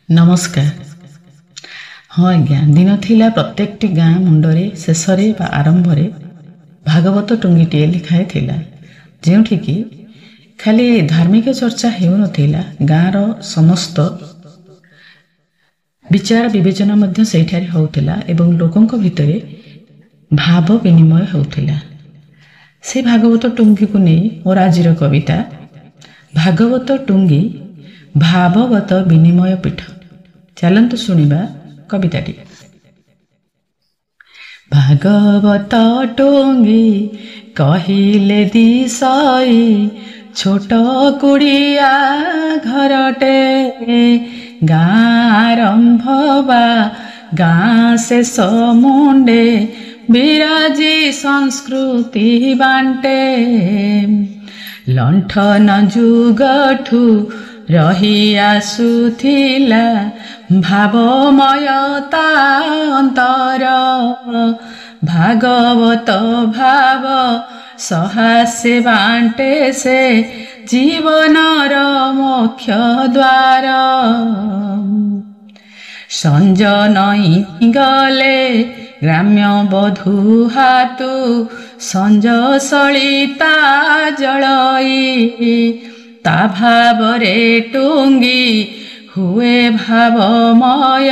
नमस्कार। हाँ आज्ञा, दिन थिला प्रत्येकटी गाँ मुंडरे शेषरे बा आरंभरे भागवत टुंगीटीए लिखाए थिला, जेउठिकी खाली धार्मिक चर्चा हेउ नथिला, गाँर समस्त विचार विवेचना मध्य सेठारे होउथिला एवं लोकंक भितरे भाव विनिमय होउथिला। से भागवत टुंगी को नहीं मोर आजिर कविता भागवत टुंगी भावगत विनिमय पीठ। चलतु शुणा कविताटी। भागवत टुंगी कहिले दिसई छोट कुड़िया घरटे गारंभ बा गाँ शेष मुंडे विराजी संस्कृति बांटे लंठन जुगठू रही आसुथिला भावमयता अंतर भागवत भाव सहासे बांटे से जीवनर मोक्ष द्वार संजनई गले ग्राम्य बधू हातु संज सलिता जलई ता भावरे टुंगी हुए भावमय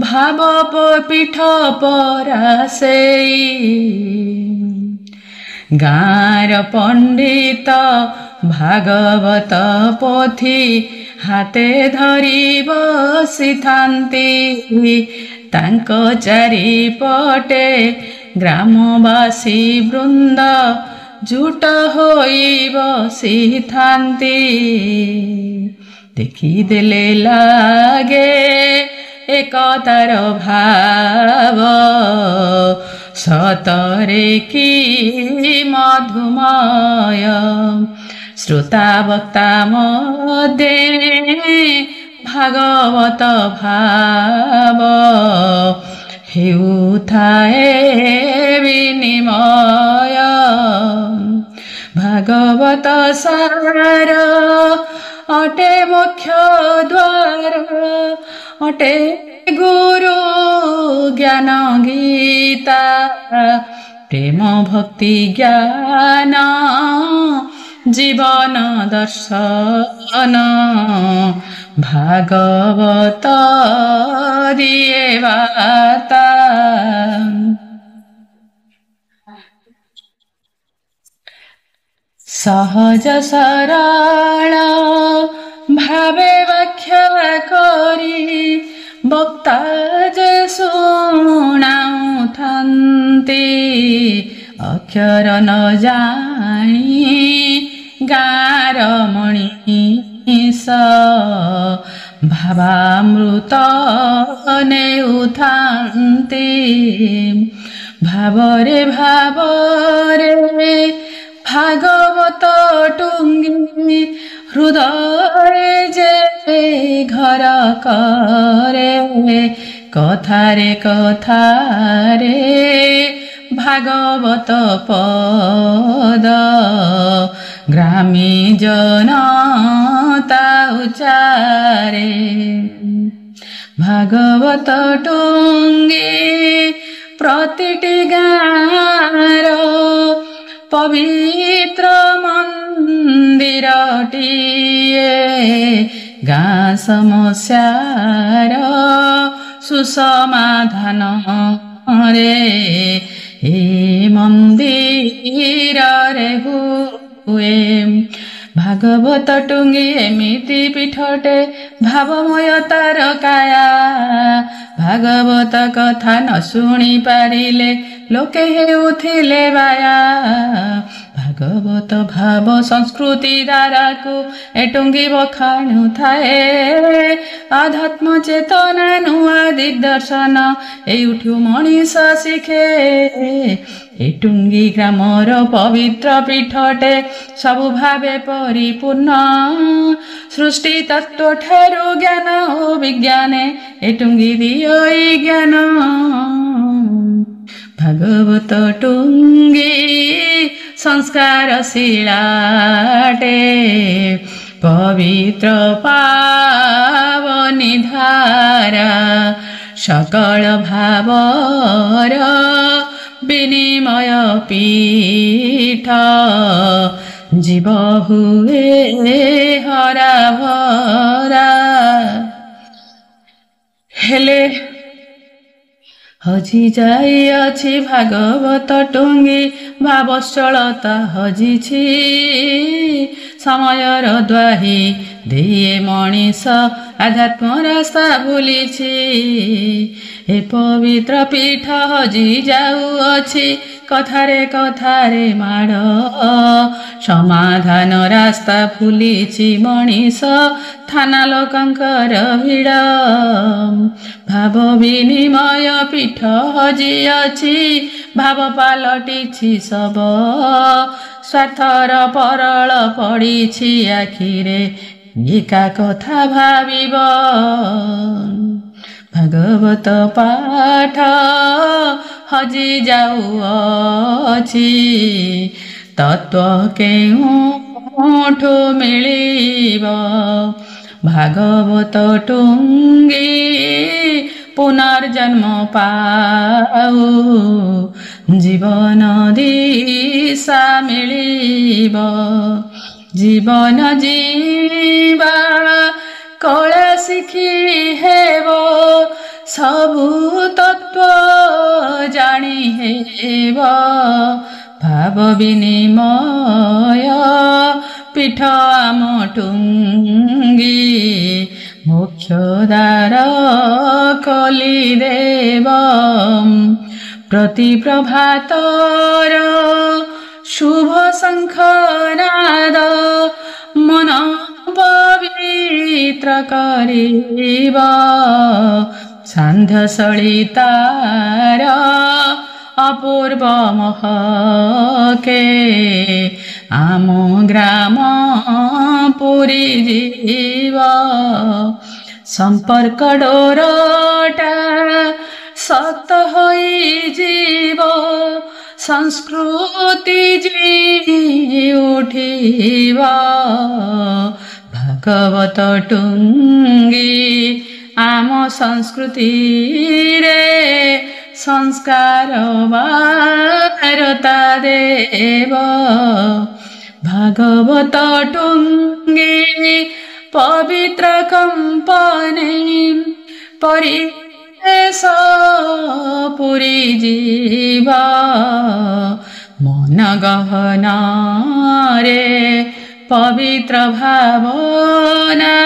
भाव पीठ परासेई गाँर पंडित भागवत पोथी हाते धरी बसिथांती तांको चारिपटे ग्रामवासी वृंद जुट होई बसिथांती देखी देले लागे एकतार भाव सतरे की मधुमय श्रोता वक्ता मध्ये भागवत भाव हेउथाए विनिमय भागवत सार अटे मोक्ष द्वार अटे गुरु ज्ञान गीता प्रेम भक्ति ज्ञान जीवन दर्शन भागवत दिए वार्ता सहज सरल भावे व्याख्या करी वक्ता जे शुणाउथांती अक्षर न जानी गाँर मणिष भावामृत नेउथांती भावरे भावरे भागवत टुंगी हृदय जे घर करे कथारे कथारे भागवत पद ग्रामी जनता उचारे भागवत टुंगी प्रतिटी गाँर पवित्र मंदिर टीए गाँ समस्यार सुसमाधान रे हे मंदिर रे हुए भागवत टुंगी एमिति पीठटे भावमयतार काया भागवत कथा न शुणी पारिले लोके हेउथिले बाया भागवत भाव संस्कृति धारा को एटुंगी बखाणु थाए आध्यात्म चेतना नुआ दिग्दर्शन एउठु मनीष शिखे एटुंगी ग्रामर पवित्र पीठटे सबु भावे परिपूर्ण सृष्टि तत्व ठारू ज्ञान ओ विज्ञाने एटुंगी दियोई ज्ञान भागवत टुंगी संस्कार शिलाटे पवित्र पावनी धा सकल भावर विनिमय पीठ जीव हुए हरा भरा हेले हजि जाइअछि भागवत टुंगी भावश्चलता हजिछि समयर द्वाही दिए मनीष आध्यात्म रास्ता भूलिछि ए पवित्र पीठ हजि जाउअछि कथारे कथारे माड़ समाधान रास्ता भूलिछि मनीष थाना लोकंकर भिड़ भाव विनिमय पीठ हजिअछि भाव पालटिछि सब स्वार्थर परल पड़िछि आखिरे एका कथा भाविब भागवत पाठ हजि जाउअछि तत्व केउठु मिलिब भागवत टुंगी पुनर्जन्म पाऊ जीवन दिशा मिलिब जीवन जीवा कला शिखी हेब सबु तत्व जानी हेब भाव विनिमय पीठ आम टुंगी मोक्ष द्वार खोली देव प्रति प्रभातर शुभ शंखनाद मन पवित्र करिब सांध्य सलितार अपूर्व महके आम ग्राम पुरी जीव संपर्क डोरटा सत होई जीव संस्कृति जी उठिबा भागवत टुंगी आम संस्कृति रे संस्कार वारता देव भागवत टुंगी पवित्र कंपनी परिवेश पुरी जीवा मन गहना रे पवित्र भावना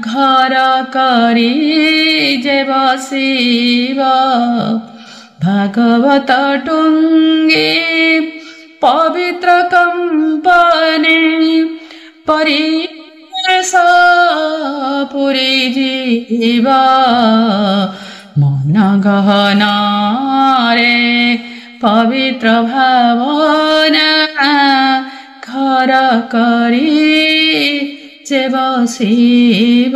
घर करी जे बसिब भागवत टुंगी पवित्र कंपनी परिवेश पुरी जीवा मन गहना रे पवित्र भावना घर करी जे बसिब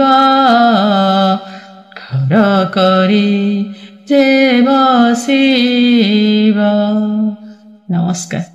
घर करी जे बसिब। नमस्कार।